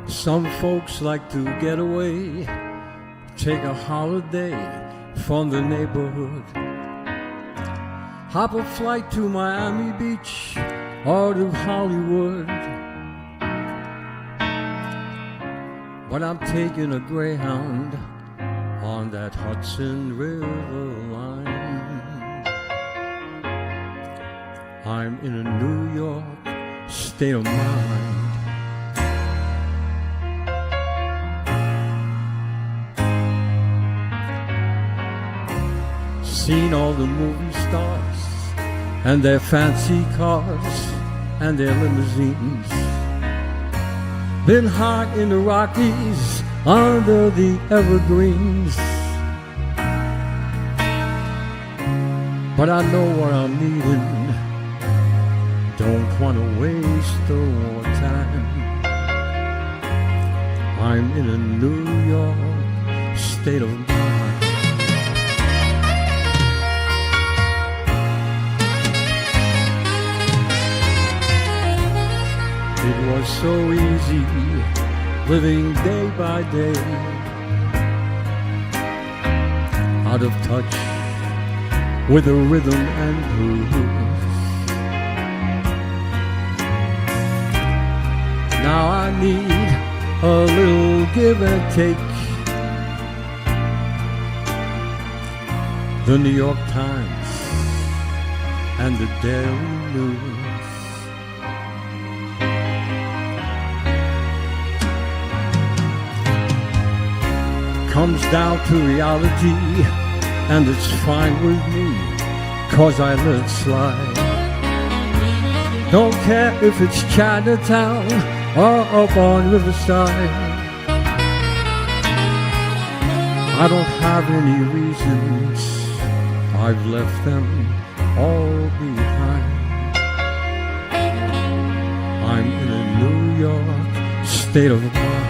Some folks like to get away, take a holiday from the neighborhood, hop a flight to Miami Beach or to Hollywood. But I'm taking a Greyhound on that Hudson River line. I'm in a New York state of mind. Seen all the movie stars and their fancy cars and their limousines. Been high in the Rockies under the evergreens. But I know what I'm needing, don't want to waste no more time. I'm in a New York state of mind. It was so easy living day by day, out of touch with the rhythm and blues. Now I need a little give and take. The New York Times and the Daily News. Comes down to reality, and it's fine with me, 'cause I let it slide. Don't care if it's Chinatown or up on Riverside. I don't have any reasons, I've left them all behind. I'm in a New York state of mind.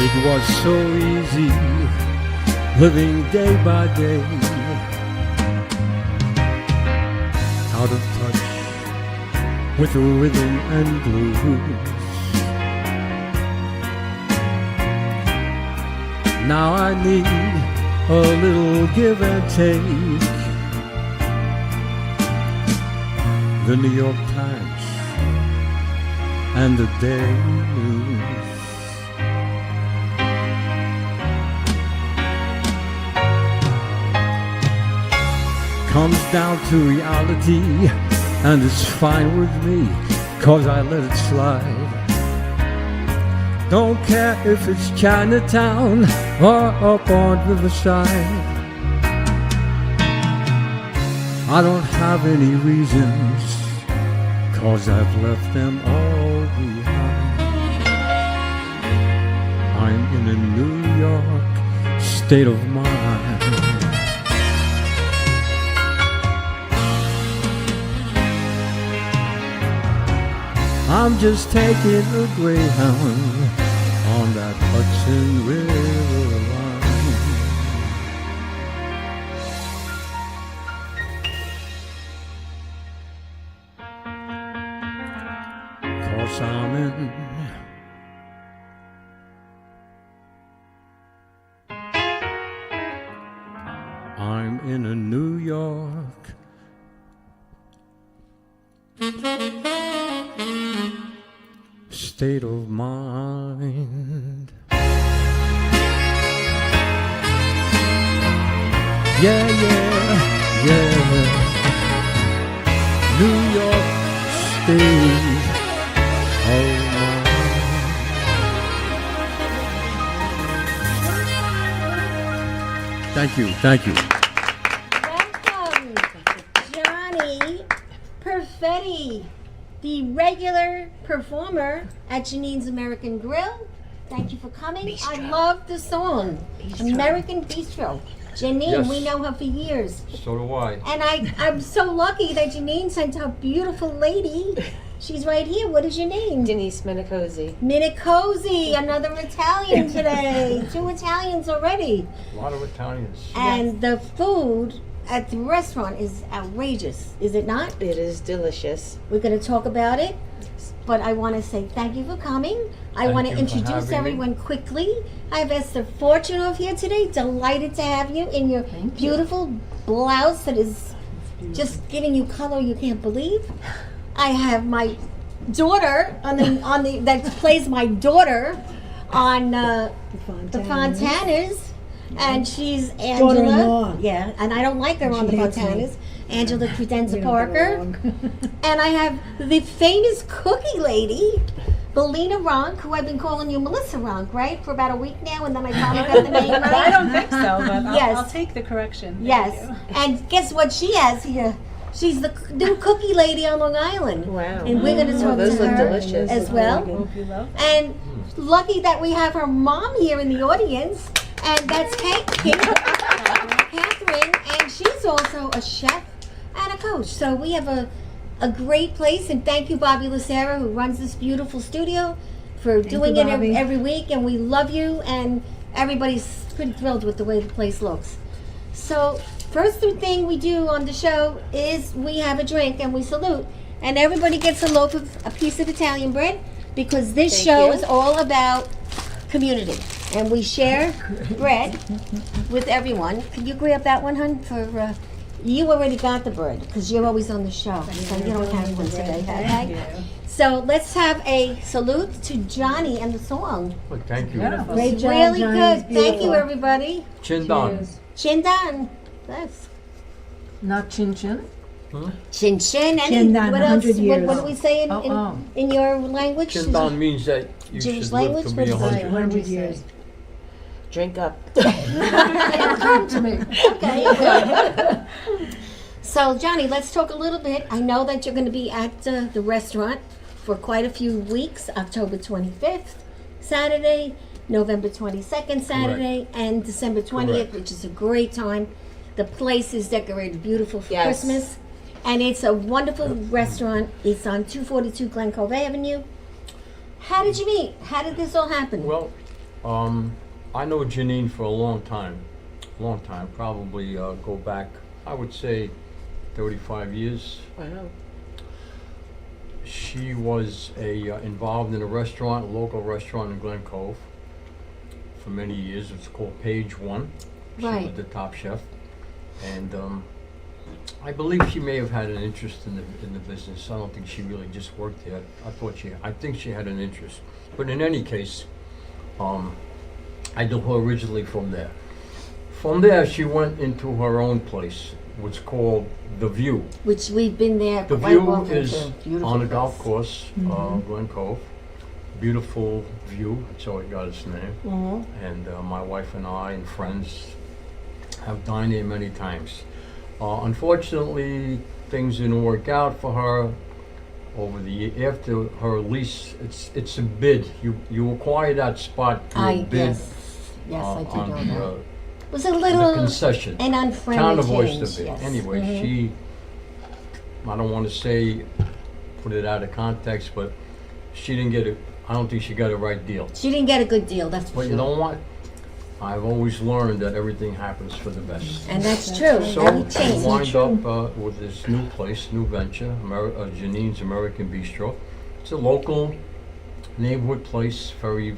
It was so easy living day by day, out of touch with the rhythm and blues. Now I need a little give and take. The New York Times and the Daily News. Comes down to reality, and it's fine with me, 'cause I let it slide. Don't care if it's Chinatown or up on Riverside. I don't have any reasons, 'cause I've left them all behind. I'm in a New York state of mind. I'm just taking a Greyhound on that Hudson River line. 'Cause I'm in a New York state of mind. Yeah, yeah, yeah. New York state of mind. Thank you, thank you. Welcome, Johnny Perfetti, the regular performer at Jeanine's American Grill. Thank you for coming. Bistro. I love the song, Bistro. American Bistro. Janine, Yes. we know her for years. So do I. And I'm so lucky that Janine sent her beautiful lady. She's right here. What is your name? Denise MINICOZZI. MINICOZZI, another Italian today. 2 Italians already. A lot of Italians. And the food at the restaurant is outrageous, is it not? It is delicious. We're going to talk about it, but I want to say thank you for coming. I Thank want to you for introduce having me. everyone quickly. I have Esther Fortunoff here today. Delighted to have you in your beautiful blouse that is just giving you color you can't believe. I have my daughter on the that plays my daughter on the Fontanas, and she's Angela. Daughter-in-law. Yeah, and I don't like her on the hates me. Fontanas. Angela Credenza We don't get Parker. along. And I have the famous cookie lady, Belina Ronk, who I've been calling you Melissa Ronk, right? For about a week now, and then I finally got the name right. I don't think so, but Yes. I'll take the correction. Thank Yes. you. And guess what she has here? She's the new cookie lady on Long Island. Wow. And we're going to talk those to look her delicious. as well. Hope you love. And lucky that we have her mom here in the audience, and that's Catherine, and she's also a chef and a coach. So we have a great place, and thank you, Bobby Lucera, who runs this beautiful studio, for doing you, it Bobby. every week, and we love you, and everybody's pretty thrilled with the way the place looks. So first thing we do on the show is we have a drink and we salute, and everybody gets a piece of Italian bread, because this Thank show you. is all about community, and we share bread with everyone. Can you grab that one, hun? For you already got the bread because you're always on the show, so you don't have one today, okay? So let's have a salute to Johnny and the song. Well, thank you. Great job, Really Johnny. good. It's Thank you, beautiful. everybody. Chindan. Chindan. Yes. Not chin chin. Chin chin. Chindan, What 100 else? years. What do we say in your language? Chindan means that you Jewish should live language? to What be is that? 100. 100 years. Drink up. Come to me. Okay. So, Johnny, let's talk a little bit. I know that you're going to be at the restaurant for quite a few weeks. October 25th, Saturday, November 22nd, Saturday, and December 20th, Correct. which is a great time. The place is decorated beautiful for Yes. Christmas. And it's a wonderful restaurant. It's on 242 Glen Cove Avenue. How did you meet? How did this all happen? Well, I know Janine for a long time, probably go back, I would say 35 years. Wow. She was involved in a restaurant, a local restaurant in Glen Cove for many years. It's called Page One. She Right. was the top chef. And I believe she may have had an interest in the business. I don't think she really just worked there. I think she had an interest. But in any case, I knew her originally from there. From there, she went into her own place, what's called The View. Which we've been there The quite View often is too. Beautiful on a place. golf course, Glen Cove. Beautiful view, that's how it got its name. Mm-hmm. And my wife and I and friends have dined there many times. Unfortunately, things didn't work out for her after her lease. It's a bid. You acquire that spot through a bid. Yes, I do on know that. It was a the little concession. an unfriendly Town of change. Oyster Bay. Yes. Anyway, Mhm. I don't want to say, put it out of context, but she didn't get it. I don't think she got a right deal. She didn't get a good deal, that's for But sure. you know what? I've always learned that everything happens for the best. And that's true. So Every we change. wind up with this new place, new venture, Janine's American Bistro. It's a local neighborhood place, very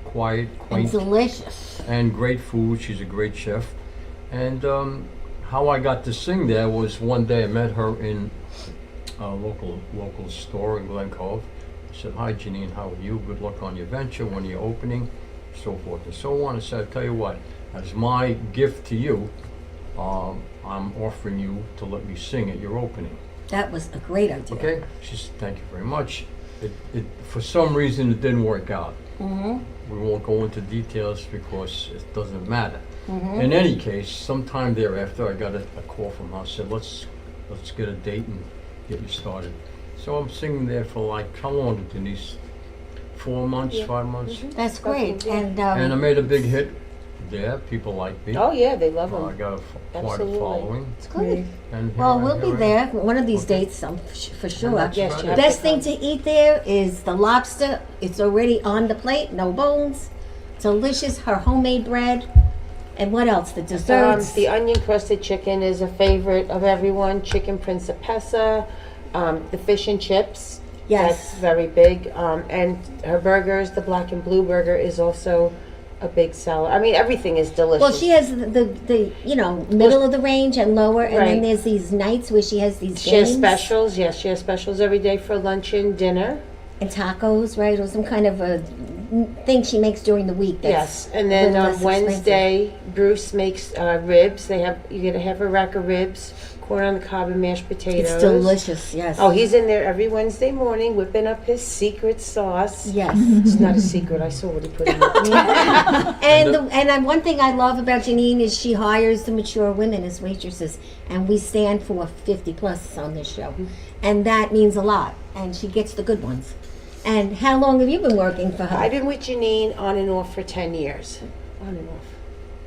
quiet, And quaint, delicious. and great food. She's a great chef. And how I got to sing there was one day I met her in a local store in Glen Cove. I said, "Hi Janine, how are you? Good luck on your venture, when you're opening," so forth and so on. I said, "I'll tell you what, as my gift to you, I'm offering you to let me sing at your opening." That was a great idea. Okay? She said, "Thank you very much." It for some reason it didn't work out. We won't go into details because it doesn't matter. Mm-hmm. In any case, sometime thereafter, I got a call from her. Said, let's get a date and get you started. So I'm singing there for like, how long, Denise? 4 months, 5 months? That's great. Yeah. And And I made a big hit there. People like me. Oh yeah, they love I them. got quite a Absolutely. following. it's good. And here Well, I- we'll be here I there am. one of these Okay. dates, for sure. that's Yes, right. you have Best to thing come. to eat there is the lobster. It's already on the plate, no bones. Delicious, her homemade bread. And what else? The desserts. The onion crusted chicken is a favorite of everyone. Chicken principessa, the fish and chips. Yes. That's very big. And her burgers, the black and blue burger, is also a big seller. I mean, everything is delicious. Well, she has the middle of the range and lower, and then Right. there's these nights where she has these She has games specials. Yes, she has specials every day for lunch and dinner. and tacos, right, or some kind of a thing she makes during the week. That's Yes, and a then little on less Wednesday, Bruce makes ribs. You get a half a rack of ribs, corn on the cob, and mashed potatoes. It's delicious. Yes. Oh, he's in there every Wednesday morning whipping up his secret sauce. Yes. It's not a secret. I saw what he put in it. And one thing I love about Janine is she hires the mature women as waitresses, and we stand for 50 plus on this show, and that means a lot. And she gets the good ones. And how long have you been working for her? I've been with Janine on and off for 10 years. On and off.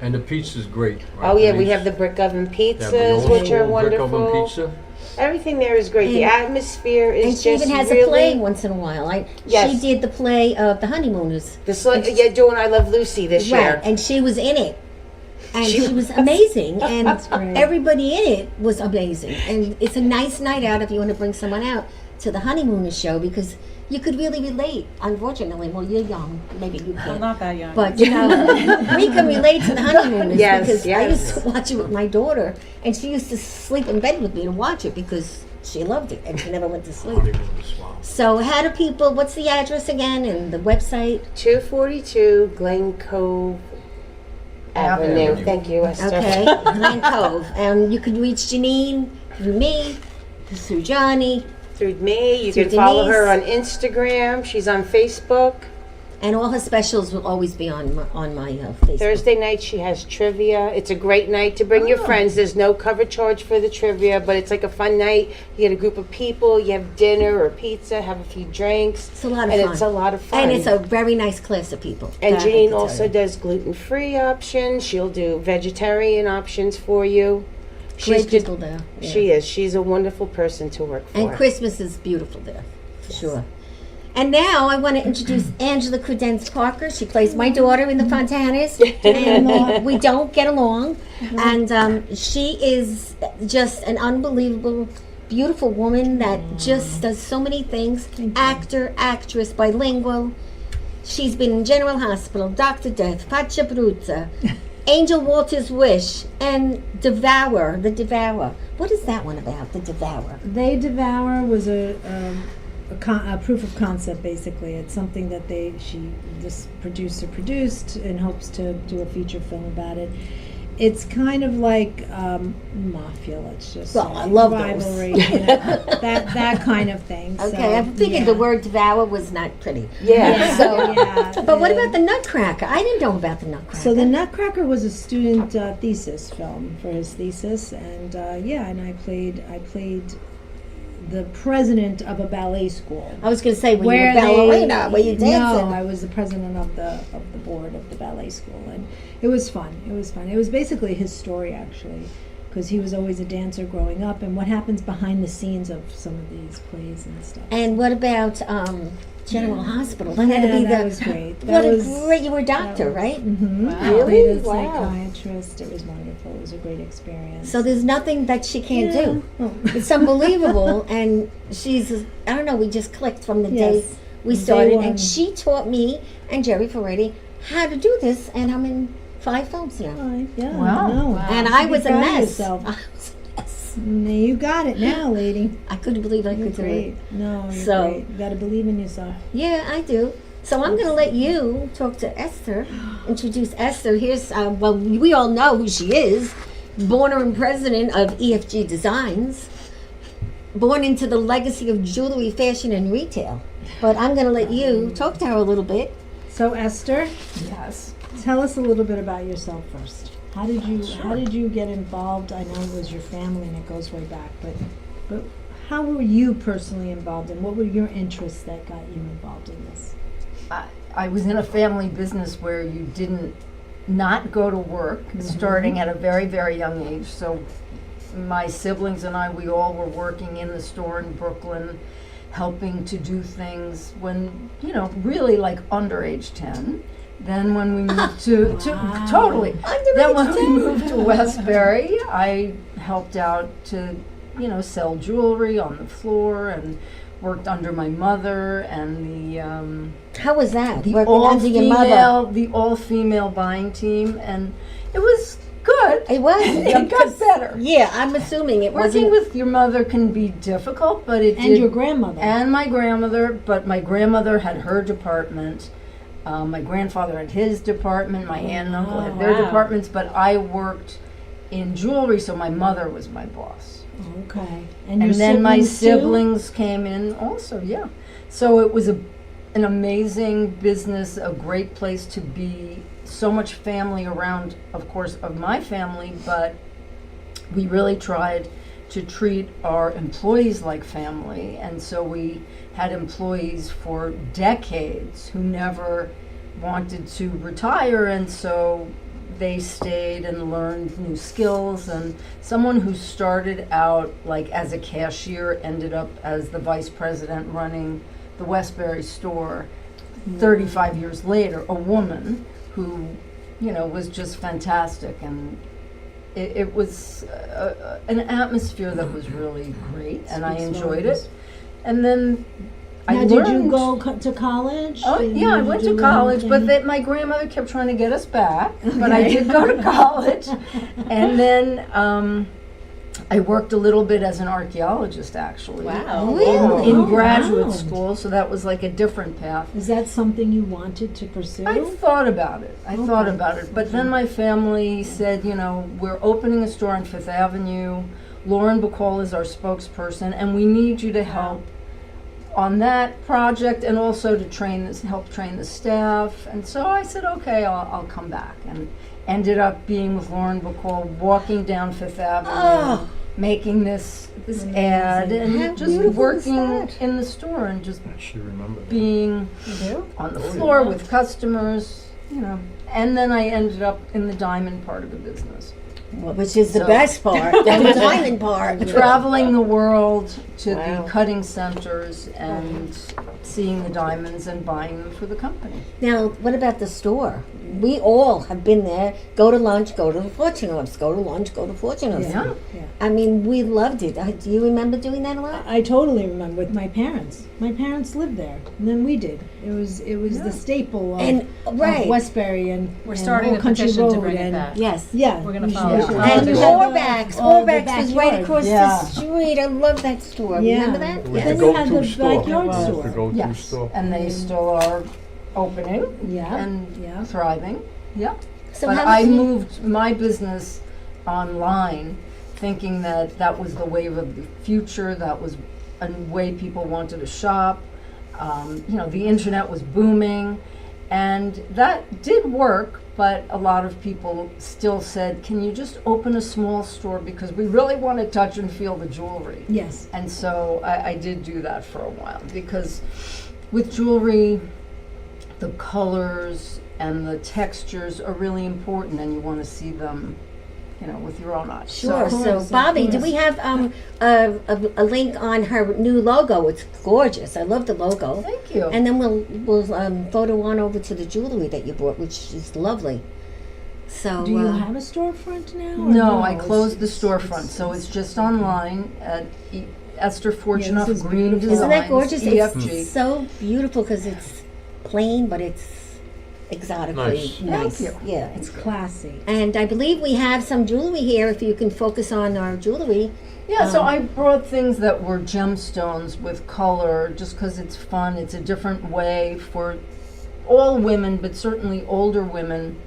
And the pizza's great. Right, Oh yeah, we Denise? have the brick oven They have the pizzas, old which are school brick oven wonderful. pizza. Everything there is great. The And- atmosphere is and she just even has really. a play once in a while. Yes. She did the play of The Honeymooners. Yeah, doing I Love Lucy this Right, year. and she was in it. And She she was amazing. And great. everybody in it was amazing. And it's a nice night out if you want to bring someone out to the Honeymooners show because you could really relate. Unfortunately, well, you're young. Maybe you I'm can't. not that young. But, we can relate to the Honeymooners Yes, because I yes. used to watch it with my daughter. And she used to sleep in bed with me to watch it because she loved it and she never went to sleep. Hollywood as well. So how do people, what's the address again and the website? 242 Glen Cove Avenue. Avenue. Thank you, Esther. Okay, Glen Cove. And you can reach Janine through me, through Johnny, Through me, you Through can follow her on Denise. Instagram. She's on Facebook. and all her specials will always be on my Facebook. Thursday night she has trivia. It's a great night to bring your friends. There's no cover charge for the trivia, but it's like a fun night. You get a group of people, you have dinner or pizza, have a few drinks. It's a lot of and fun. it's a lot of fun. And it's a very nice class of people. And that I can Janine tell also you. does gluten-free options. She'll do vegetarian options for you. Great just- people there. Yeah. She is. She's a wonderful person to work for. And Christmas is beautiful there, for sure. And now I want to introduce Angela Credenza Parker. She plays my daughter in the Fontanas, and we don't get along. And she is just an unbelievable, beautiful woman that just does so many things. Actor, actress, bilingual. She's been in General Hospital, Dr. Death, Faccia Brutta, Angel Walter's Wish, and Devour, The Devourer. What is that one about, The Devourer? They Devour was a proof of concept, basically. It's something that this producer produced in hopes to do a feature film about it. It's kind of like mafia, let's just Well, say. I love those. Rivalry, that kind of thing. Okay, so, I figured yeah. the word devour was not pretty. Yeah. So, Yeah, but what yeah. about the Nutcracker? I didn't know about the Nutcracker. So the Nutcracker was a student thesis film for his thesis, and and I played the president of a ballet school. I was going to say, were you a Where they- ballerina? Were you dancing? No, I was the president of the board of the ballet school, and it was fun. It was basically his story, actually, because he was always a dancer growing up, and what happens behind the scenes of some of these plays and stuff. And what about General Hospital? That had to be that the. was great. What That a was- great! You were a doctor, right? Mm-hmm. Wow. I played a Really? Wow. psychiatrist. It was wonderful. It was a great experience. So there's nothing that she can't do. Oh. It's unbelievable, and she's. I don't know. We just clicked from the day Yes. we Day started, one. and she taught me and Jerry Ferretti how to do this, and I'm in 5 films now. Yeah, Wow. no. And You I should was be a proud of mess. yourself. I was a mess. You got it now, lady. I couldn't believe I You're could do great. it. No, you're So- great. You got to believe in yourself. Yeah, I do. So I'm going to let you talk to Esther, introduce Esther. Here's, well, we all know who she is. Born and president of EFG Designs. Born into the legacy of jewelry, fashion, and retail. But I'm going to let you talk to her a little bit So Esther, Yes. tell us a little bit about yourself first. How did you get involved? I know it was your family and it goes way back, but how were you personally involved and what were your interests that got you involved in this? I was in a family business where you didn't not go to work, starting at a very, very young age. So my siblings and I, we all were working in the store in Brooklyn, helping to do things when, really like under age 10. Then when we moved to totally. Then when we moved to Westbury, I helped out to, sell jewelry on the floor and worked under my mother and How was that? the Working under your mother? all-female buying team, and it was good. It was. It got better. Yeah, I'm assuming it Working wasn't. with your mother can be difficult, but it And did. your grandmother. And my grandmother, but my grandmother had her department. My grandfather had his department. My aunt and uncle had their wow. departments, but I worked in jewelry, so my mother was my boss. Okay. And your then my too? siblings came in also, yeah. So it was an amazing business, a great place to be. So much family around, of course, of my family, but we really tried to treat our employees like family. And so we had employees for decades who never wanted to retire, and so they stayed and learned new skills. And someone who started out like as a cashier ended up as the vice president running the Westbury store 35 years later, a woman who, was just fantastic. And it was an atmosphere that was really great, and I enjoyed it. And then Now, I did learned. you go to college? Oh, Did yeah, I you went do to college, but anything? my grandmother kept trying to get us back. But I did go to college. And then I worked a little bit as an archaeologist, actually. Wow. Really? In Oh, graduate wow. school, so that was like a different path. Is that something you wanted to pursue? I thought about it. Okay. But then my family said, we're opening a store on Fifth Avenue. Lauren Bacall is our spokesperson, and we need you to help on that project and also to help train the staff. And so I said, okay, I'll come back. And ended up being with Lauren Bacall, walking down Fifth Avenue, making this ad, and How just beautiful is working that? in the store and just She remembered. being on the floor with customers, And then I ended up in the diamond part of the business. Which is the So- best part, the diamond part. Traveling the world to Wow. the cutting centers and seeing the diamonds and buying them for the company. Now, what about the store? We all have been there. Go to lunch, go to the Fortunoff. Go to lunch, go to Fortunoff. Yeah. I mean, we loved it. Do you remember doing that a lot? I totally remember with my parents. My parents lived there, and then we did. It was the staple of, And right. of Westbury and We're and starting Old a Country petition to Road bring it and- back. Yes. Yeah, We're gonna we follow should. the And competition. Orbex. Oh, the Orbex was right backyard. across Yeah. the street. I love that store. Yeah. Remember that? It was Then the you had go-to the store. backyard It was store. the go-to Yes, store. and they still are opening Yeah, and yeah. thriving. Yeah. So But how I did you- moved my business online, thinking that was the wave of the future. That was a way people wanted to shop. The internet was booming, and that did work. But a lot of people still said, "Can you just open a small store because we really want to touch and feel the jewelry?" Yes. And so I did do that for a while, because with jewelry, the colors and the textures are really important, and you want to see them, with your own eyes. Sure. Of So, course, of Bobby, do course. we have a link on her new logo? It's gorgeous. I love the logo. Thank you. And then we'll photo on over to the jewelry that you bought, which is lovely. So Do you have a storefront now? or no, I It's- closed the it's- storefront, so it's just online at Esther this is Fortunoff-Greene beautiful. Designs. Isn't that gorgeous? EFG. It's so beautiful because it's plain, but it's exotically Nice. nice. Thank you. Yeah. It's classy. And I believe we have some jewelry here. If you can focus on our jewelry. Yeah, so I brought things that were gemstones with color, just because it's fun. It's a different way for all women, but certainly older women,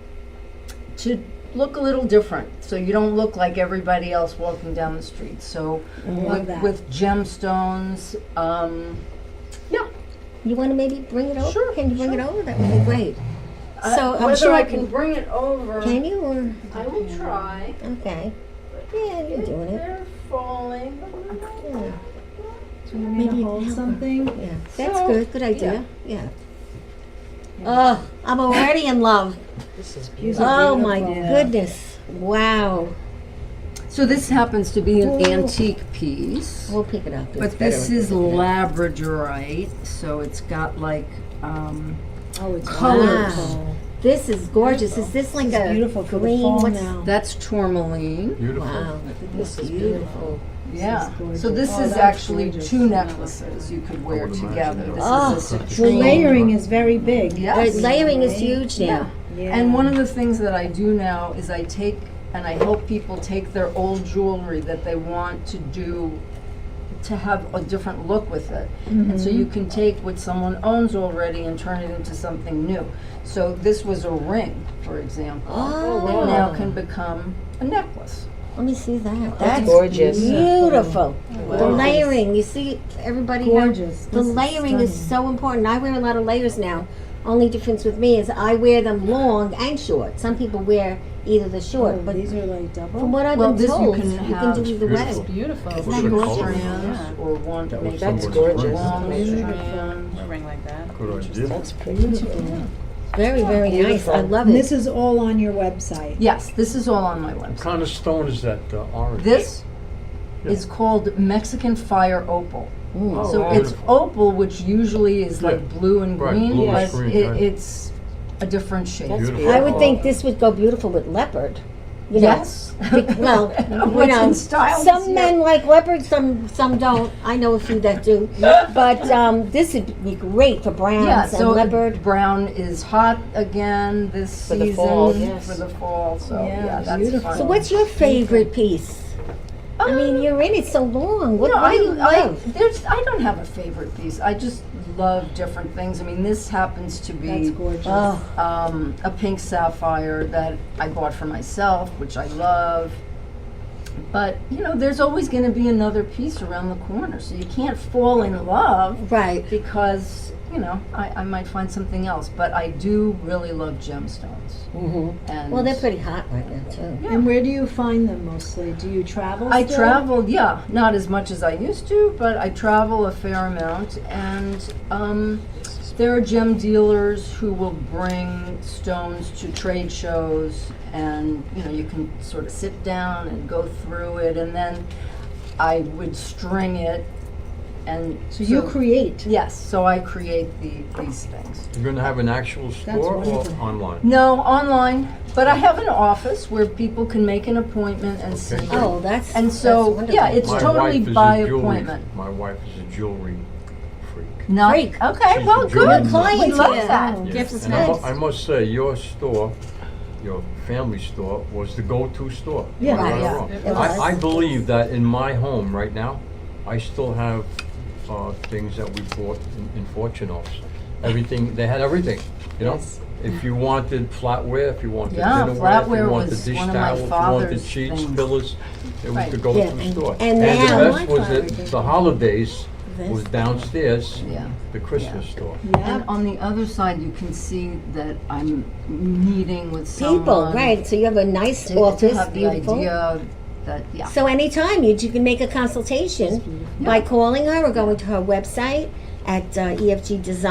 to look a little different, so you don't look like everybody else walking down the street. So Love that. with gemstones, yeah. You want to maybe bring it over? Sure, Can you bring it over? That would be great. So I'm whether sure I can bring it over, Can you or I will try. okay? Yeah, you're doing it. They're falling. Yeah, Do you want me to Maybe hold help something? yeah. That's So, good. Good idea. Yeah. Oh, I'm already in love. This is These beautiful. are Oh my beautiful. goodness! Wow. So this happens to be an Ooh. antique piece, We'll pick it up. It's but this better. is labradorite, so it's got like Oh, it's Colors. beautiful. This is gorgeous. Is this like It's a beautiful for the green? fall What's now. that's tourmaline. Beautiful. Wow, look at this. This is Beautiful. Yeah. gorgeous. So this Oh, is that's actually gorgeous. 2 necklaces you could wear would imagine together. that. This Oh, is a The citrine. layering is very big. Yes. The layering is huge now. Yeah. And one of the things that I do now is I take and I help people take their old jewelry that they want to do to have a different look with it. And so you can take what someone owns already and turn it into something new. So this was a ring, for example. Oh, It now can become a necklace. Let me see that. That's gorgeous. Beautiful. The Wow. layering. You see, everybody. how- Gorgeous. The This is layering is stunning. so important. I wear a lot of layers now. Only difference with me is I wear them long and short. Some people wear either the short, Oh, but these are like double. from what I've Well, been this you told, can you can have do either beautiful. way. Beautiful. Look Like at the four color. strands or one, That was make That's someone's gorgeous. friend. long Amazing. strand. A ring like that. Good idea. That's pretty. Very, very nice. Beautiful. I love And it. this is all on your website. Yes, this is all on my What website. kind of stone is that orange? This Yeah. is called Mexican fire opal. Oh, So wow. it's opal, which usually is like Yeah. blue and Right, green, blue and but green, right. it's a different shade. That's Beautiful. I would beautiful. think this would go beautiful with leopard. You know? Yes. Well, you What's know, in style this some year. men like leopard, some don't. I know a few that do. But this would be great for browns Yeah, and so leopard. brown is hot again this For the season fall, yes. for the fall. So Yeah, yeah, that's beautiful. fun. So what's your favorite piece? I mean, you're in it so long. What, what do you love? I don't have a favorite piece. I just love different things. I mean, this happens to That's be gorgeous. Oh, a pink sapphire that I bought for myself, which I love. But, you know, there's always going to be another piece around the corner. So you can't fall in love right. because, you know, I might find something else. But I do really love gemstones. And Well, they're pretty hot right now too. And where do you find them mostly? Do you travel I still? travel, yeah, not as much as I used to, but I travel a fair amount. And there are gem dealers who will bring stones to trade shows, and you know, you can sort of sit down and go through it, and then I would string it. And So you create. Yes, so I create these things. You're going to have an actual store or wonderful. online? No, online, but I have an office where people can make an appointment and see Okay. it. Oh, that's And that's so, wonderful. yeah, it's My totally wife is by a jewelry. appointment. My wife is a jewelry freak. No. Freak. Okay, She's well, a jewelry good. nut. client We love here. that. Yeah. Gifts And next. I must say, your store, your family store, was the go-to store. Yeah. Right or Yeah. wrong. It was. I believe that in my home right now, I still have things that we bought in Fortunoff-'s. Everything, they had everything, you know? Yes. If you wanted flatware, if you wanted Yeah, dinnerware, if flatware you wanted was dish one of my towels, if you wanted father's sheets, things. pillows, it was Right. the go-to Yeah, and- store. and the now- best was My at father the holidays, This. was downstairs, Yeah. the Christmas store. And on the other side, you can see that I'm meeting with someone. People, right? So you have a nice To office, have the beautiful. idea that, yeah. So anytime you can make a consultation by calling her or going to her website at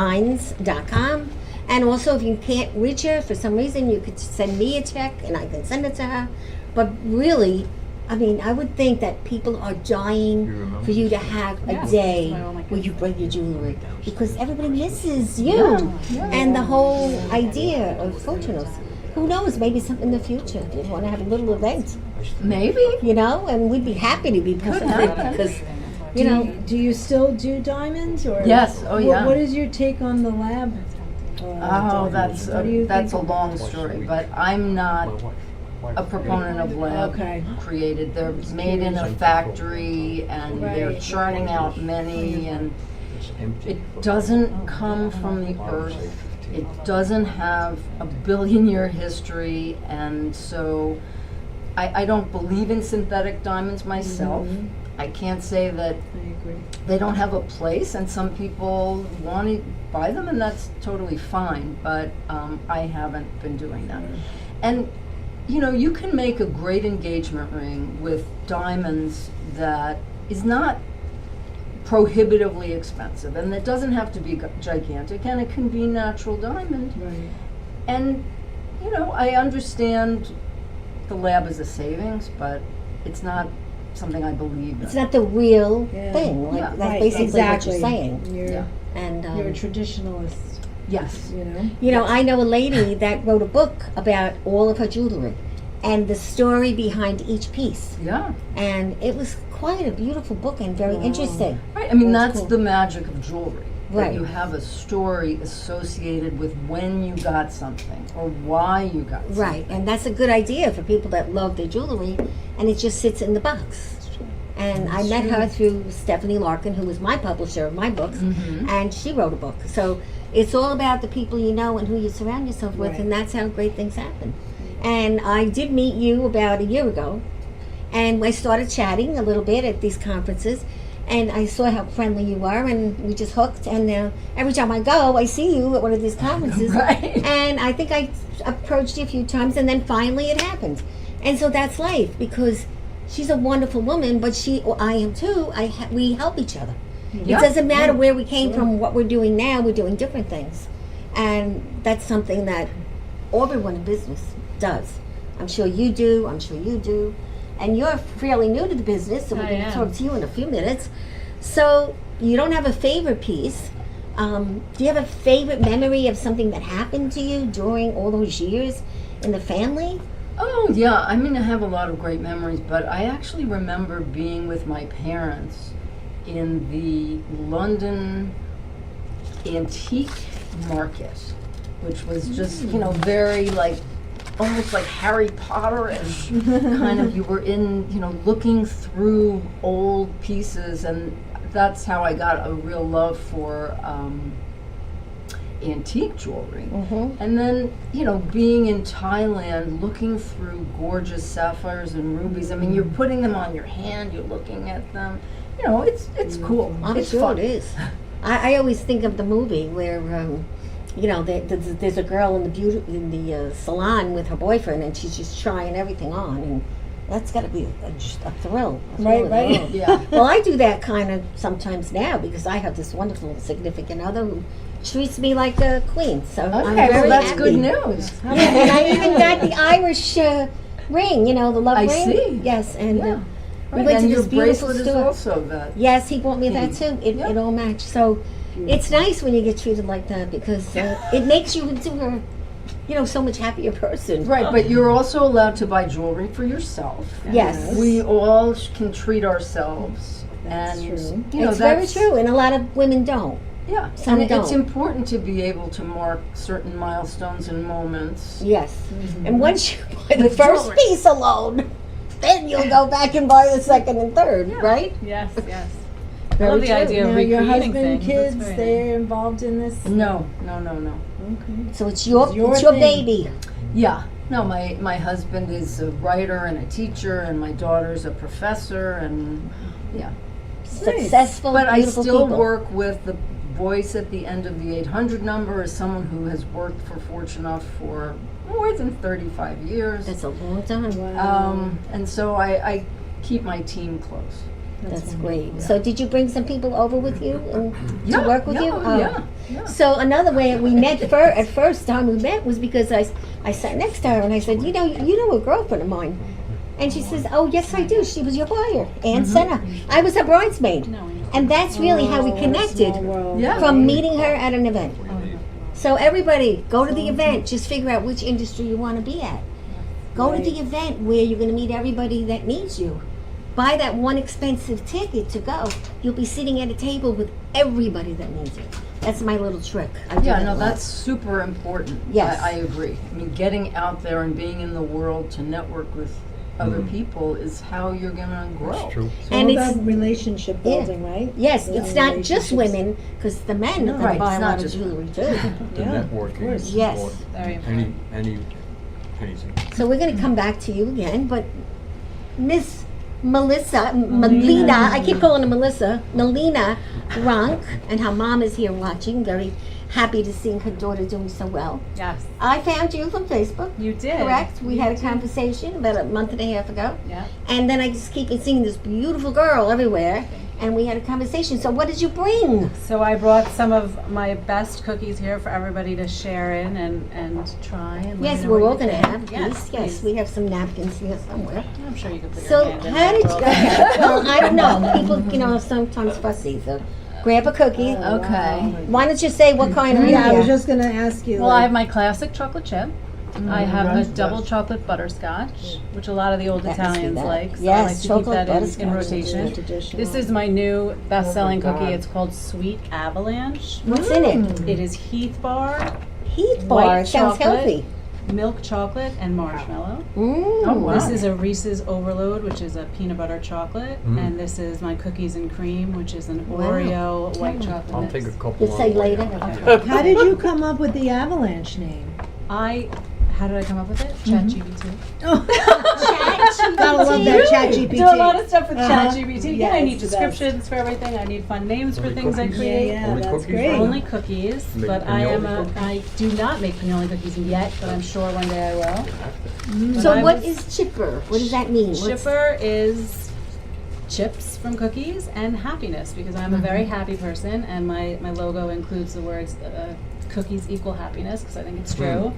efgdesigns.com. And also, if you can't reach her for some reason, you could send me a check and I can send it to her. But really, I mean, I would think that people are You dying remember for you to this? have a Yes, day that's why all my where you bring your jewelry because everybody misses you Yeah. and the whole idea of Fortunoff. Who knows? Maybe something in the future. You want to have a little event, Maybe. you know, and we'd be happy to be part of it happen. because, you know, Do you still do diamonds or? Yes, oh, yeah. What is your take on the lab? Oh, that's What do you that's a think? long story, but I'm not a proponent of lab Okay. created. They're made in a factory and they're Right. churning out many, and It's empty. it doesn't come from the earth. It doesn't have a billion-year history, and so I don't believe in synthetic diamonds myself. I can't say that I agree. they don't have a place, and some people want to buy them, and that's totally fine, but I haven't been doing that. And you know, you can make a great engagement ring with diamonds that is not prohibitively expensive, and it doesn't have to be gigantic, and it can be natural diamond. Right. And you know, I understand the lab is a savings, but it's not something I believe in. It's not the real Yeah. thing. Like Yeah. that's Right, basically exactly. what you're saying. You're, Yeah. And you're a traditionalist, Yes. you know? you know, I know a lady that wrote a book about all of her jewelry and the story behind each piece. Yeah. And it was quite a beautiful book and very Wow. interesting. Right. I mean, That's that's cool. the magic of jewelry. Right. That you have a story associated with when you got something or why you got something. Right, and that's a good idea for people that love their jewelry, and it just sits in the box. And I met her through Stephanie Larkin, who was my publisher of my books, Mhm. and she wrote a book. So it's all about the people you know and who you surround yourself with, Right. and that's how great things happen. And I did meet you about a year ago, and I started chatting a little bit at these conferences, and I saw how friendly you were, and we just hooked. And every time I go, I see you at one of these conferences. Right. And I think I approached you a few times, and then finally it happened. And so that's life, because she's a wonderful woman, but I am too. We help each other. Yeah. It doesn't matter where we came from, what we're doing now. We're doing different things, and that's something that everyone in business does. I'm sure you do. I'm sure you do. And you're fairly new to the business, so we're I going to am. talk to you in a few minutes. So you don't have a favorite piece. Do you have a favorite memory of something that happened to you during all those years in the family? Oh, yeah. I mean, I have a lot of great memories, but I actually remember being with my parents in the London antique market, which was just, you know, very like, almost like Harry Potter-ish kind of. You were in, you know, looking through old pieces, and that's how I got a real love for antique jewelry. Mm-hmm. And then, you know, being in Thailand, looking through gorgeous sapphires and rubies. I mean, you're putting them on your hand, you're looking at them. You know, it's cool. I'm it's sure fun. it is. I always think of the movie where, you know, there's a girl in the salon with her boyfriend, and she's just trying everything on, and that's got to be a thrill. A thrill Right, of their right. own. Yeah. Well, I do that kind of sometimes now because I have this wonderful significant other who treats me like a queen. So I'm Okay, very well, that's happy. good news. Yeah, and I even got the Irish ring, you know, the love I ring. see. Yes, and Yeah. we Right, went and to your this beautiful bracelet is store. also that. Yes, he bought me that Pink. too. It Yeah. all matched. So it's nice when you get treated like that because it makes you into a, you know, so much happier person. Right, but you're also allowed to buy jewelry for yourself. Yes. We all can treat ourselves. That's and, true. You know, It's very that's true, and a lot of women don't. Yeah, Some and it's don't. important to be able to mark certain milestones and moments. Yes. Mm-hmm. And once you buy the With first jewelry. piece alone, then you'll go back and buy the second and third, right? Yes, yes. I Very love the true. idea of Now, your recreating husband, things. kids, That's very they're involved in this? No. Okay. So it's your It's your thing. baby. Yeah, no, my husband is a writer and a teacher, and my daughter's a professor, and yeah. Successful, But I beautiful still people. work with the voice at the end of the 800 number as someone who has worked for Fortunoff for more than 35 years. That's a long time. Wow. And so I keep my team close. That's wonderful. great. So did you bring some people over with you and Yeah, to work with yeah, you? oh, yeah. So another way we met at first time we met was because I sat next to her and I said, you know a girlfriend of mine. And she says, oh, yes, I do. She was your buyer, Ann Senna. I was her bridesmaid. No, And that's really how we Oh, connected small world. Yeah. from meeting her at an event. So everybody, go to the event. Just figure out which industry you want to be at. Go to the event where you're going to meet everybody that needs you. Buy that one expensive ticket to go. You'll be sitting at a table with everybody that needs you. That's my little trick. I do Yeah, that no, a lot. that's super important. Yes. I agree. I mean, getting out there and being in the world to network with other people is how you're gonna grow. That's true. It's And all it's- about relationship building, right? Yes, Yeah, it's not just relationships. women, because the men No, are going right, to buy it's a not lot of just jewelry too. The Yeah, of networking. course. is Yes. more- Very important. anything. So we're going to come back to you again, but Miss Melina, I keep calling her Melissa, Melina Runk, and her mom is here watching, very happy to see her daughter doing so well. Yes. I found you from Facebook. You did. Correct. We You had a did. conversation about a month and a half ago. Yeah. And then I just keep seeing this beautiful girl everywhere, and we had a conversation. So what did you bring? So I brought some of my best cookies here for everybody to share in and try. And let Yes, me know we're what all you going to think. have these. Yes, please. we have some napkins here somewhere. I'm sure you can put So your hand in how there. did you? Well, I don't know. People, are sometimes fussy. So grab a cookie. Okay. Why don't you say what kind are in Yeah, I was here? just gonna ask you. Well, I like, have my classic chocolate chip. I have the double chocolate butterscotch, which a lot of the old Let me see Italians that. like. So I Yes, like to keep chocolate that in butterscotch is rotation. traditional. This is my new best-selling Oh my cookie. God. It's called Sweet Avalanche. What's in it? It is Heath bar, Heath bar. White It sounds chocolate. healthy. milk chocolate, and marshmallow. Mm. This is a Reese's Overload, which is a peanut butter chocolate, and this is my cookies and cream, which is an Wow. Oreo white chocolate. I'll mix. take a couple. You'll say later. How did you come up with the avalanche name? How did I come up with it? ChatGPT. Gotta love that chat GPT. Do a lot of stuff with Uh-huh. ChatGPT. Yeah, I Yes, need the best. descriptions for everything. I need fun names for Only things I cookies? create. Yeah, Only that's cookies? great. Only cookies, Make but I am pinoli cookies? I do not make pinoli cookies yet, but I'm sure one day I will. But So I what was- is chipper? What does that mean? What's- Chipper is chips from cookies and happiness, because I'm a very happy person, and my logo includes the words cookies equal happiness, because I think it's true.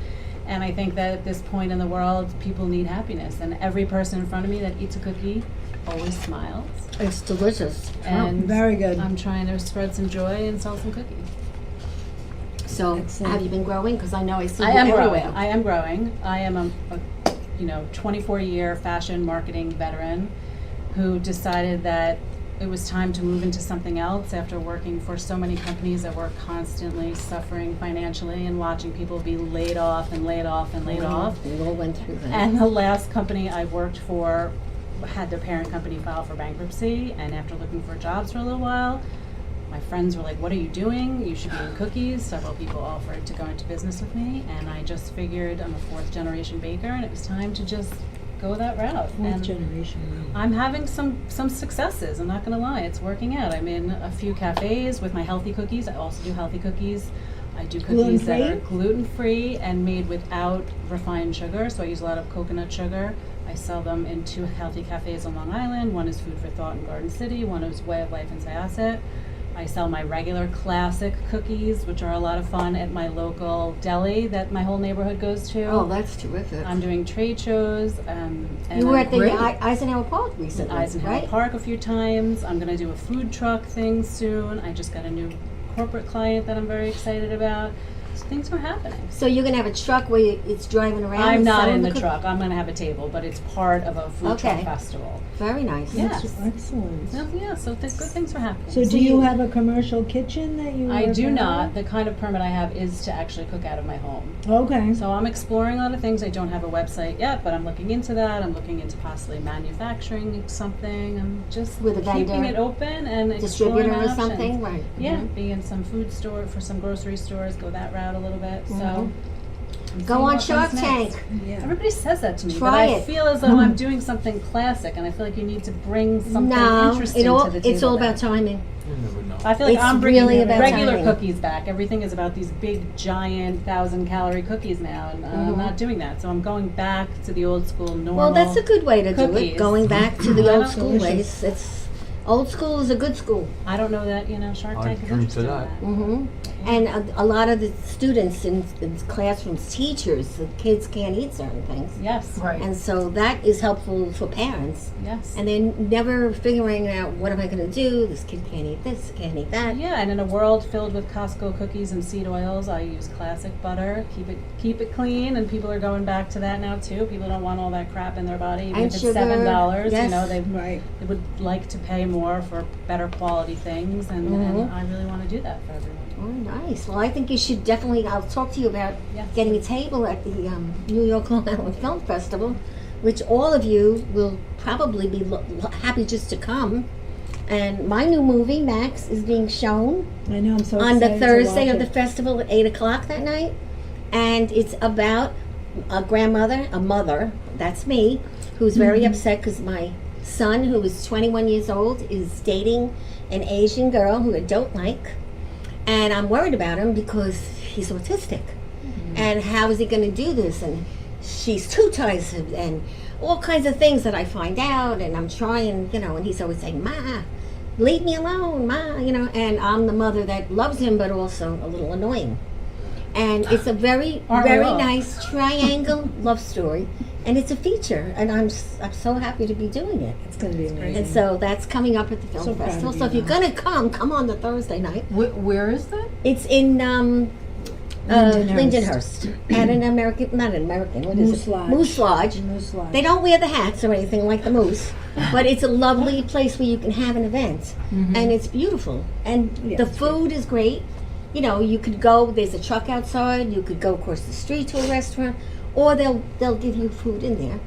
And I think that at this point in the world, people need happiness, and every person in front of me that eats a cookie always smiles. It's delicious. And Very good. I'm trying to spread some joy and sell some cookies. So Excellent. have you been growing? Because I know I see I you am everywhere. growing. I am growing. I am a 24-year fashion marketing veteran who decided that it was time to move into something else after working for so many companies that were constantly suffering financially and watching people be laid off and laid off and laid off. We all went through that. And the last company I worked for had their parent company file for bankruptcy, and after looking for jobs for a little while, my friends were like, "What are you doing? You should be in cookies." Several people offered to go into business with me, and I just figured I'm a 4th generation baker, and it was time to just go that route. Fourth And generation. I'm having some successes. I'm not gonna lie, it's working out. I'm in a few cafes with my healthy cookies. I also do healthy cookies. I do cookies that are gluten-free and made without refined sugar. So I use a lot of coconut sugar. I sell them in 2 healthy cafes on Long Island. One is Food for Thought in Garden City. One is Way of Life in Syosset. I sell my regular classic cookies, which are a lot of fun, at my local deli that my whole neighborhood goes to. Oh, that's terrific. I'm doing trade shows. And You were I'm at the Great. Eisenhower Park recently, Eisenhower right? Park a few times. I'm going to do a food truck thing soon. I just got a new corporate client that I'm very excited about. So things are happening. So you're gonna have a truck where it's driving around? I'm and not selling in the cookies? truck. I'm going to have a table, but it's part of a food truck Okay. festival. Very nice. Yes. Excellent. Yeah, so good things are happening. So do you have a commercial kitchen that you I work do out not. of? The kind of permit I have is to actually cook out of my home. Okay. So I'm exploring a lot of things. I don't have a website yet, but I'm looking into that. I'm looking into possibly manufacturing something. I'm just With a keeping vendor? it open and exploring Distributor my or options. something, right? Yeah, Mhm. be in some food store, for some grocery stores, go that route a little bit. So I'm Go seeing on what Shark comes Tank. next. Yeah. Everybody says that to me, Try but I it. feel as though I'm doing something classic, and I feel like you need to bring something No, interesting it's to the table. all there. about timing. You never know. I feel like It's I'm bringing really about regular timing. cookies back. Everything is about these big, giant, 1,000-calorie cookies now, and I'm not doing that. So I'm going back to the old school normal. Well, that's a good way to do it. cookies. Going back to the I old know. school ways. It's old school is a good school. I don't know that Shark I'd Tank is drink interested to in that. that. Hmm. And a lot of the students in classrooms, teachers, the kids can't eat certain things. Yes. Right. And so that is helpful for parents. Yes. And they're never figuring out, what am I going to do? This kid can't eat this, can't eat that. Yeah, and in a world filled with Costco cookies and seed oils, I use classic butter. Keep it clean, and people are going back to that now too. People don't want all that crap in their body. Even And if it's sugar, $7, yes. they Right. would like to pay more for better quality things, and I really want to do that for everyone. Oh, nice. Well, I think you should definitely, I'll talk to you about Yes. getting a table at the New York Long Island Film Festival, which all of you will probably be happy just to come. And my new movie, Max, is being shown I know, I'm so on excited the to Thursday watch of the it. festival at 8 o'clock that night. And it's about a grandmother, a mother, that's me, who's very upset because my son, who is 21 years old, is dating an Asian girl who I don't like. And I'm worried about him because he's autistic. And how is he going to do this? And she's too tiresome and all kinds of things that I find out. And I'm trying, and he's always saying, Ma, leave me alone, Ma, And I'm the mother that loves him, but also a little annoying. And it's a very, Aren't we very all? nice triangle love story. And it's a feature. And I'm so happy to be doing it. It's going to be amazing. And so that's coming up at the film So proud festival. of So you, if you're Ma. going to come on the Thursday night. Where is that? It's in Lindenhurst. Lindenhurst at an American, not an American, what is Moose it? Lodge. Moose Lodge. Moose Lodge. They don't wear the hats or anything like the moose, but it's a lovely place where you can have an event, and it's beautiful. And Yeah, the it's food is great. You could go. There's a truck outside. You could go across the street to a restaurant, or they'll give you food in there,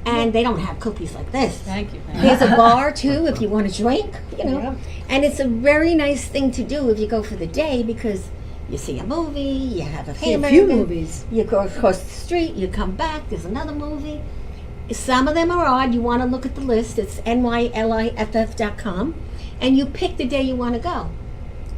and they don't have cookies like this. Thank you. There's a bar too if you want to drink, Yeah. And it's a very nice thing to do if you go for the day because you see a movie, you have a See a hamburger, few movies. you go across the street, you come back, there's another movie. Some of them are odd. You want to look at the list. It's nyliff.com, and you pick the day you want to go.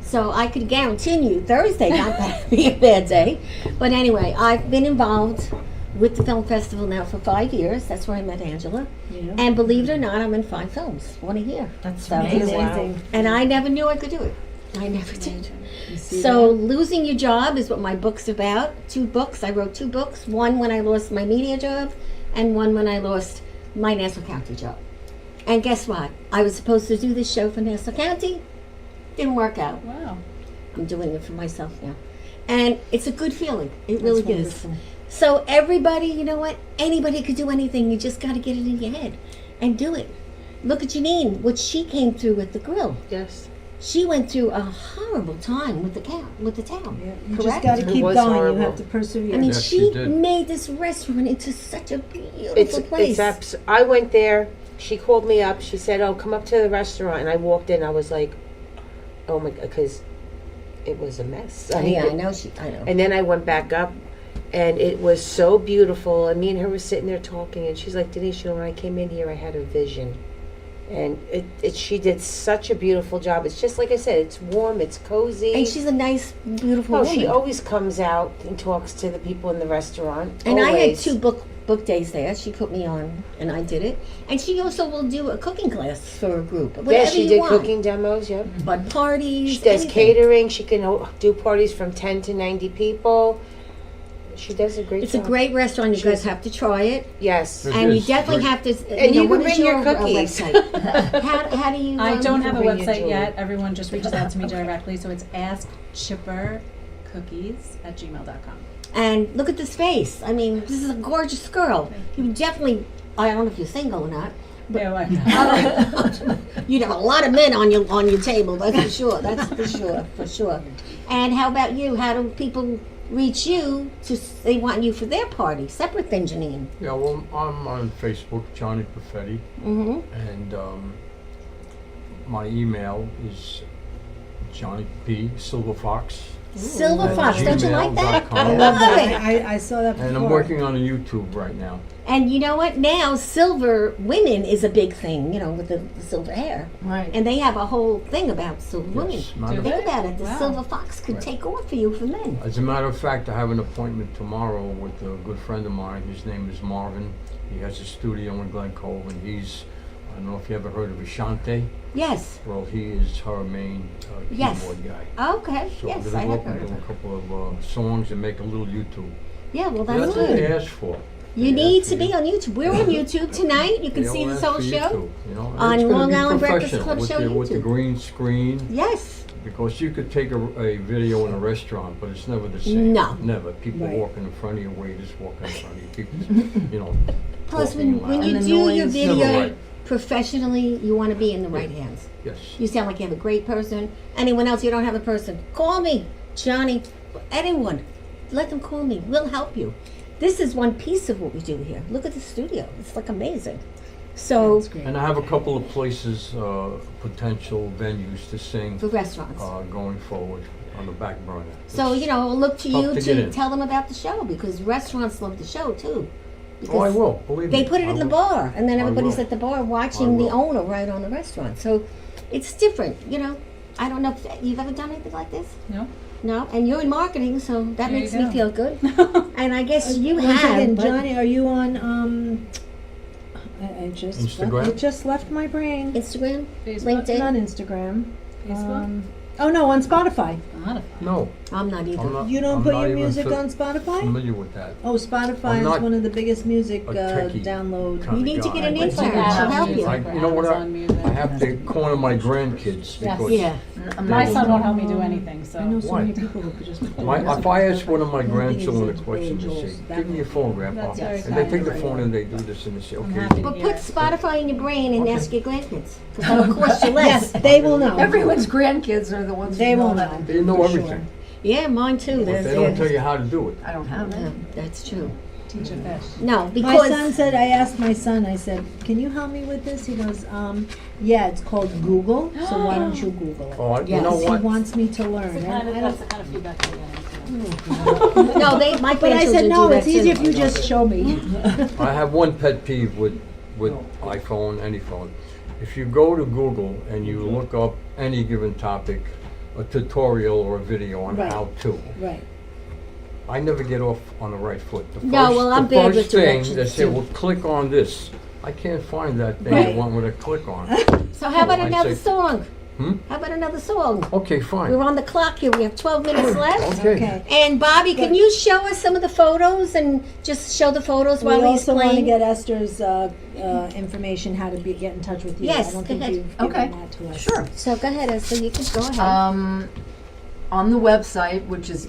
So I could guarantee you Thursday not going to be a bad day. But anyway, I've been involved with the film festival now for 5 years. That's where I met Angela. Yeah. And believe it or not, I'm in 5 films, 1 a year. That's So- Amazing. And I never knew I could do it. I never did. You see So that? losing your job is what my book's about. 2 books. I wrote 2 books. One when I lost my media job, and one when I lost my Nassau County job. And guess what? I was supposed to do this show for Nassau County. Didn't work out. Wow. I'm doing it for myself now. And it's a good feeling. It really That's is. wonderful. So everybody, you know what? Anybody could do anything. You just got to get it in your head and do it. Look at Janine, what she came through with the grill. Yes. She went through a horrible time with the town. Yeah, you just Correct? got to It keep was going. horrible. You have to persevere. I mean, Yes, she she did. made this restaurant into such a beautiful place. I went there. She called me up. She said, "Oh, come up to the restaurant." And I walked in. I was like, "Oh my god," because it was a mess. Yeah, I know. I know. And then I went back up, and it was so beautiful. And me and her were sitting there talking, and she's like, "Denise, when I came in here, I had a vision." And she did such a beautiful job. It's just like I said, it's warm, it's cozy. And she's a nice, beautiful Oh, woman. she always comes out and talks to the people in the restaurant. And I had always. 2 book days there. She put me on, and I did it. And she also will do a cooking class for a group. Yeah, Whatever she you did want. cooking demos, yeah. But parties. She does anything. catering. She can do parties from 10 to 90 people. She does a great It's job. a great restaurant. You guys have to try it. Yes. It And you is definitely great. have to. And you what can is bring your cookies. website? how do you? I don't have a bring your website jewelry. yet. Everyone just reaches out to me directly, so it's askchippercookies@gmail.com. And look at this face. I mean, this is a gorgeous girl. You definitely. I don't know if you're single or not. You'd have a lot of men on your table. That's for sure. That's for sure. And how about you? How do people reach you they want you for their party? Separate than Janine. Yeah, well, I'm on Facebook, Johnny Perfetti, Mm-hmm. and my email is Johnny P. SilverFox. SilverFox, don't you like that? gmail.com. I I love love it. that. I saw that before. And I'm working on a YouTube right now. And you know what? Now silver women is a big thing. With the silver hair. Right. And they have a whole thing about silver women. Yes, matter of Think fact- about it. The Wow. silver fox could Right. take off for you for men. As a matter of fact, I have an appointment tomorrow with a good friend of mine. His name is Marvin. He has a studio in Glen Cove, and I don't know if you ever heard of Ashante. Yes. Well, he is her main Yes. keyboard guy. Okay. So Yes, I'm I going have to heard do of a it. couple of songs and make a little YouTube. Yeah, well, That's that's what they good. asked for. You They need asked to for be you. on YouTube. We're on YouTube tonight. You can They see all this ask whole for show. YouTube, you know? And on it's gonna Long be Island Breakfast professional Club show with the YouTube. green screen. Yes. Because you could take a video in a restaurant, but it's never the same. No. Never. People Right. walking in front of you, waiters walking in front of you, people, Plus, talking when loud. you And do the your noise. Never video right. professionally, you want to be in the right hands. Yes. You sound like you have a great person. Anyone else, you don't have a person, call me, Johnny, anyone. Let them call me. We'll help you. This is one piece of what we do here. Look at the studio. It's like amazing. So, That's great. And I have a couple of places, potential venues to sing for restaurants. going forward on the back burner. So, It's I'll look to tough you to get to in. tell them about the show because restaurants love the show too. Oh, I Because will, believe me. they put it I in the will. bar, and then I everybody's will. at the bar watching the will. owner right on the restaurant. So it's different, you know. I don't know if you've ever done anything like this. No? No, and you're in marketing, so that There makes you me go. feel good. And I guess you Once have. again, but- Johnny, are you on, I just, Instagram? it just left my brain. Instagram, Facebook? LinkedIn. Not Instagram. Facebook? Oh, no, on Spotify. Not No, I'm not either. I'm not. You don't I'm put not your even music on Spotify? familiar with that. Oh, Spotify I'm is not one of the biggest music a techie download. kind You of need to guy. get an I intern. think- She'll help you. I- you know what, Amazon Music. I have to corner my grandkids because Yeah. My son won't help me do anything, so. I know so Why? many people who could just put their my, music if I on ask one of my Spotify. The thing grandchildren a is, question, they Joel's say, that give me your phone, Grandpa. That's very And they take the kind. phone and they do this and they say, I'm okay. happy. But Yeah. put Spotify in your brain and Okay. ask your grandkids. Because that'll cost you less. Yes, they will know. Everyone's grandkids are the ones They who will know know. that. They know For everything. sure. Yeah, mine too. But they don't tell you how to do it. I don't have Yeah, it. that's true. Teach a fish. No, My because son said, I asked my son, I said, can you help me with this? He goes, yeah, it's called Google, so why don't you Google it? Oh, you Yes. know He what? wants me to learn. That's the and kind of, I that's don't- the kind of feedback I'm getting. no, they my But I grandchildren said, no, do it's that easier too. if you just show me. I have one pet peeve with iPhone, any phone. If you go to Google and you look up any given topic, a tutorial or a video on Right. how to, Right. I never get off on the right foot. The No, well, I'm the bad first with thing directions, they say, too. well, click on this. I can't find that thing Right. I want me to click on. So how about I'd another say- song? Hmm? How about another song? Okay, We're fine. on the clock here. We have 12 minutes left. Okay. Okay. And Bobby, can you show us some of the photos and just show the photos We while he's also want to playing? get Esther's information, how to get in touch with you. Yes, I don't go think ahead. you've given Okay. that to us. Sure. So go ahead, Esther. You can go ahead. On the website, which is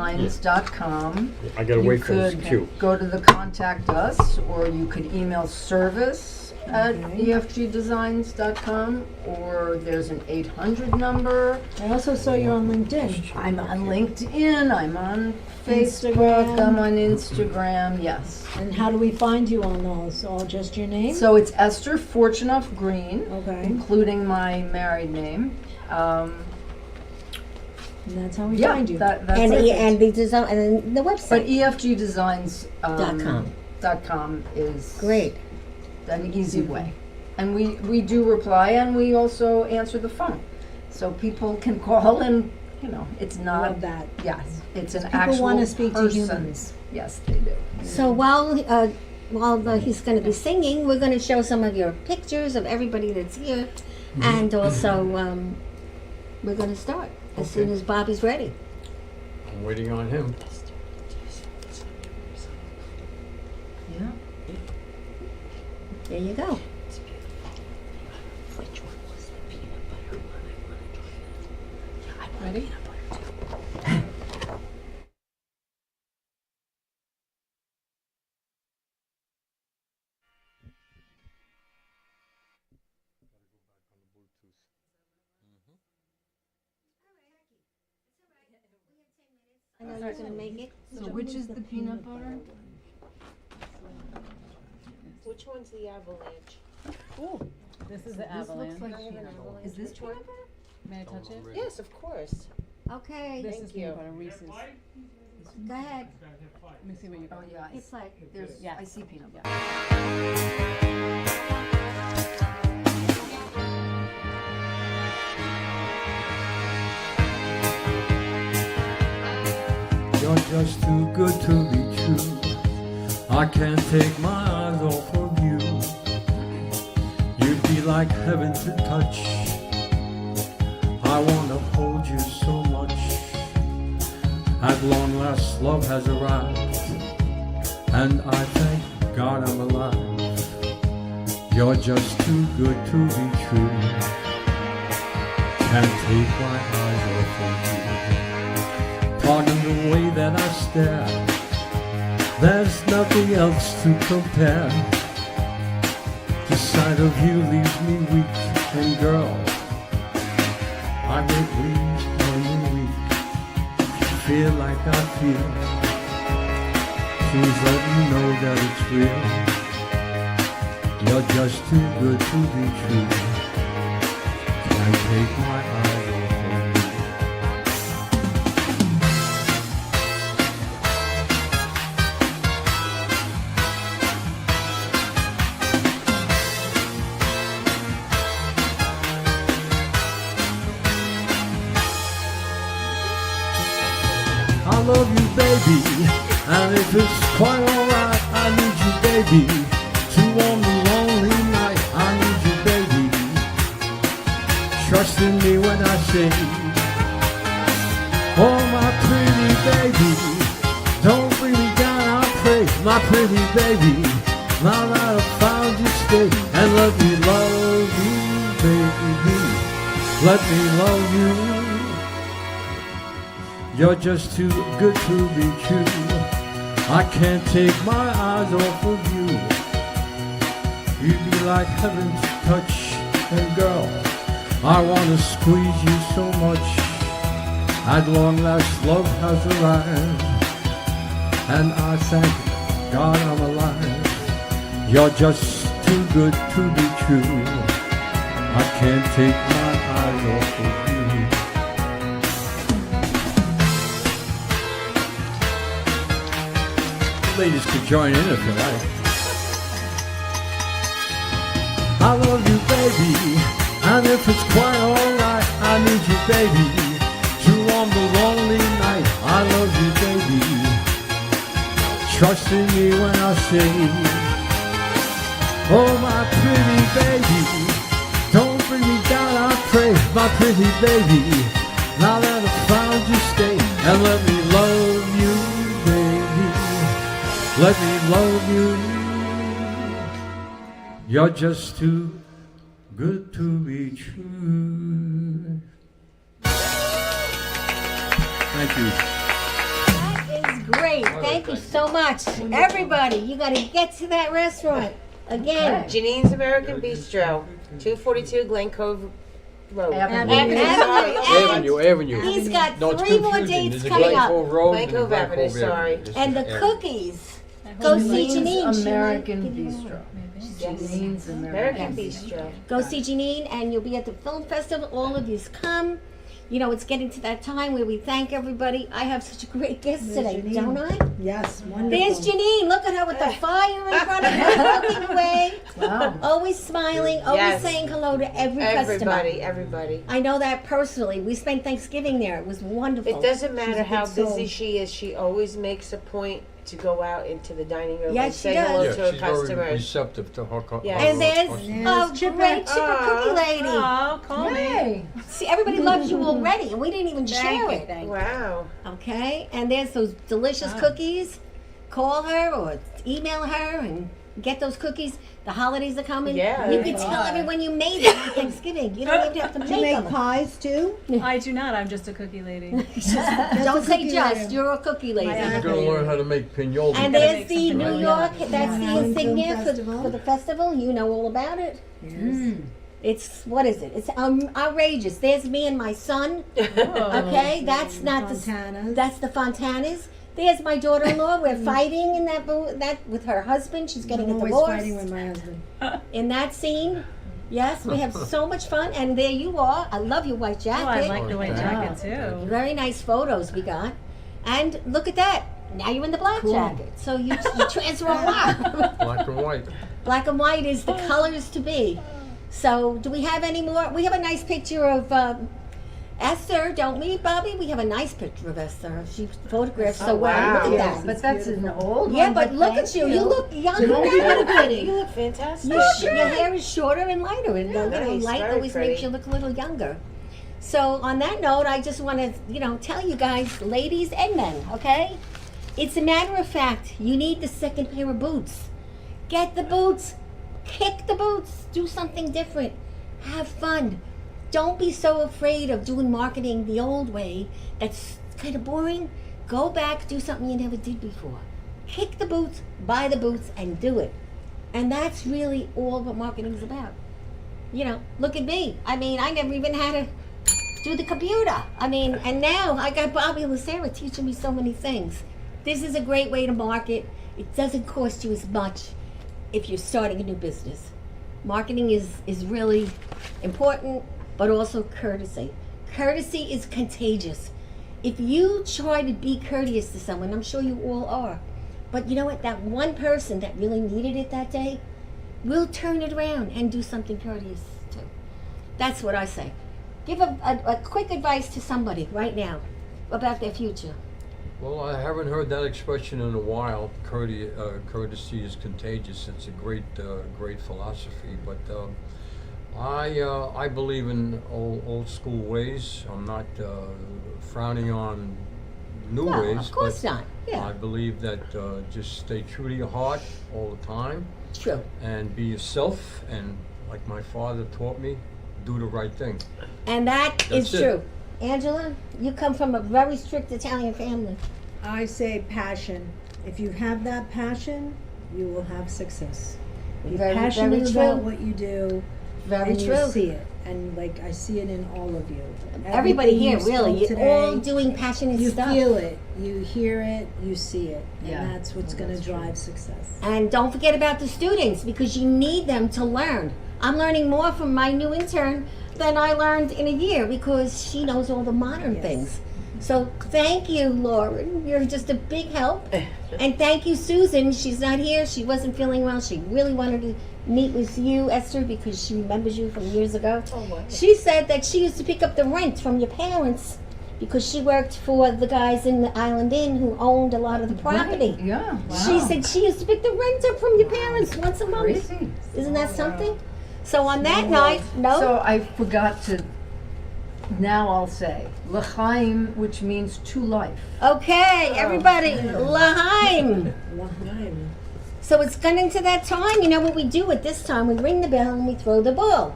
efgdesigns.com, I gotta you wait for this could cue. go to the contact us, or you could email service@efgdesigns.com, or there's an 800 number. I also saw you're on LinkedIn. I'm on LinkedIn, I'm on Facebook, Instagram. I'm on Instagram, yes. And how do we find you on those? All just your name? So it's Esther Fortunoff-Greene, Okay. including my married name. And that's how we Yeah, find you. that's and it. the design and then the But website. efgdesigns.com .com is Great. an easy way. And we do reply, and we also answer the phone. So people can call and, it's not. Love that. Yes, it's an People actual wanna speak to person. humans. Yes, they do. So while he's going to be singing, we're going to show some of your pictures of everybody that's here, and also we're going to start as soon Okay. as Bobby's ready. I'm waiting on him. Yeah. There you go. Ready? I know you're going to make it. So which is the peanut butter? Which one's the avalanche? This is the This avalanche. looks like peanut butter. Is this peanut butter? May I touch it? Yes, of course. Okay, This Thank is you. peanut butter, Reese's. go ahead. Let me see what you Oh, got. yeah, It's like there's, Yes. I see peanut butter. You're just too good to be true. I can't take my eyes off of you. You'd be like heaven to touch. I wanna hold you so much. At long last, love has arrived, and I thank God I'm alive. You're just too good to be true. Can't take my eyes off of you. Pardon the way that I stare. There's nothing else to compare. The sight of you leaves me weak, and girl, I get weak on the weak. Feel like I feel. Please let me know that it's real. You're just too good to be true. Can't take my eyes off of you. baby. And if it's quite alright, I need you, baby. To warm the lonely night, I need you, baby. Trust in me when I say, oh my pretty baby, don't bring me down, I pray, my pretty baby. Now that I've found you, stay and let me love you, baby. Let me love you. You're just too good to be true. I can't take my eyes off of you. You'd be like heaven's touch, and girl, I wanna squeeze you so much. At long last, love has arrived, and I thank God I'm alive. You're just too good to be true. I can't take my eyes off of you. Ladies could join in if you like. I love you, baby, and if it's quite alright, I need you, baby, to warm the lonely night. I love you, baby. Trust in me when I say, oh my pretty baby, don't bring me down, I pray, my pretty baby. Now that I've found you, stay and let me love you, baby. Let me love you. You're just too good to be true. Thank you. That is great. Thank you so much. Everybody, you got to get to that restaurant. Again. Janine's American Bistro, 242 Glen Cove Road. Avenue. He's got No, it's 3 more confusing. dates There's a coming Glen up. Cove Road Glen and Cove Glen Avenue, Cove sorry. This And is the area. cookies. Go see Janine. She American might give you Bistro. Yes. Janine's American American Bistro. Go see Janine, and you'll be at the film festival. All of you come. You know, it's getting to that time where we thank everybody. I have such a great guest today, Janine. don't I? Yes, wonderful. There's Janine. Look at her with the fire in front of her, looking away. Wow. Always smiling, always Yes. saying hello to every customer. Everybody. I know that personally. We spent Thanksgiving there. It was wonderful. It doesn't matter a how good soul. busy she is, she always makes a point to go out into the dining room Yes, and she say does. hello Yeah, to her she's very customers. receptive to her Yes. And there's There's a Chipper. great chipper cookie lady. Oh, call me. Hey. See, everybody loves you already, and we didn't even share Thank you, it. thank you. Wow. Okay, and there's those delicious cookies. Call her or email her and get those cookies. The holidays are coming. Yeah. You can tell everyone you made them on Thanksgiving. You don't even have to Do you make make them. pies too? I do not. I'm just a cookie lady. Don't a say cookie just. lady. You're a cookie lady. You're gonna learn how to make pignoles. And gotta there's make the something New like York. that. That's the Film insignia Festival. for the festival. You know all about it. Yes. It's what is it? It's outrageous. There's me and my son. Oh. Okay, that's not the. Fontana's. That's the Fontanas. There's my daughter-in-law. We're fighting in that with her husband. She's getting I'm a always divorce. fighting with my husband. In that scene, yes, we have so much fun. And there you are. I love your white Oh, jacket. I like the white jacket too. Very nice photos we got. And look at that. Now you're in the black jacket. So you transfer a lot. Black and white. Black and white is the colors to be. So do we have any more? We have a nice picture of Esther, don't we, Bobby? We have a nice picture of Esther. She photographed so well. wow. Look at Yes. that. But that's an old Yeah, one. but look thank at you. You look younger Don't now. be pretty. You look fantastic. Your hair is shorter and lighter, and nice, light very always makes pretty. you look a little younger. So on that note, I just want to, tell you guys, ladies and men, okay? It's a matter of fact, you need the second pair of boots. Get the boots, kick the boots, do something different, have fun. Don't be so afraid of doing marketing the old way. That's kind of boring. Go back, do something you never did before. Kick the boots, buy the boots, and do it. And that's really all what marketing is about. Look at me. I mean, I never even had to do the computer. And now I got Bobby Lucera teaching me so many things. This is a great way to market. It doesn't cost you as much if you're starting a new business. Marketing is really important, but also courtesy. Courtesy is contagious. If you try to be courteous to someone, I'm sure you all are, but you know what? That one person that really needed it that day will turn it around and do something courteous too. That's what I say. Give a quick advice to somebody right now about their future. Well, I haven't heard that expression in a while. Courtesy is contagious. It's a great philosophy. But I believe in old school ways. I'm not frowning on new No, ways. of course but not. Yeah. I believe that just stay true to your heart all the time True. and be yourself. And like my father taught me, do the right thing. And that is That's it. true. Angela, you come from a very strict Italian family. I say passion. If you have that passion, you will have success. Be Very, passionate very about true. what you do, Very and true. you see it. And like I see it in all of you. Everybody Everything here, you really, spoke you're all today, doing passionate you stuff. feel it, you hear it, you see it, Yeah. and that's what's going to drive success. And don't forget about the students, because you need them to learn. I'm learning more from my new intern than I learned in a year, because she knows all the modern Yes. things. So thank you, Lauren. You're just a big help. And thank you, Susan. She's not here. She wasn't feeling well. She really wanted to meet with you, Esther, because she remembers you from years ago. Oh, wow. She said that she used to pick up the rent from your parents because she worked for the guys in the Island Inn who owned a lot of the property. Right, yeah, wow. She said she used to pick the rent up from your parents once a month. Crazy. Isn't that something? So on that night, no? So I forgot to, now I'll say, l'chaim, which means to life. Okay, everybody, Lahaim. L'chaim. So it's getting to that time. You know what we do at this time? We ring the bell and we throw the ball.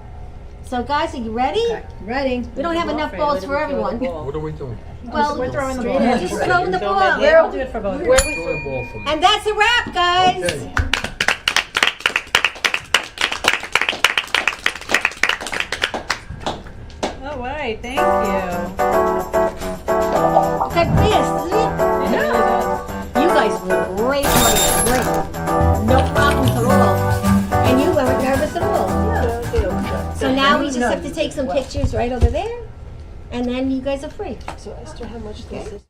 So guys, are you ready? Ready? We don't have enough balls for everyone. What are we doing? Well, We're throwing the Straight ball. at just you. throwing the ball. I'll do it for both. Where we Throw a ball for me. And that's a wrap, guys. Okay. All right, thank you. Got this, isn't it? It really does. You guys were great audience, great. No problems at all. And you weren't nervous at all. So now we just have to take some pictures right over there, and then you guys are free. So Esther, how much does this?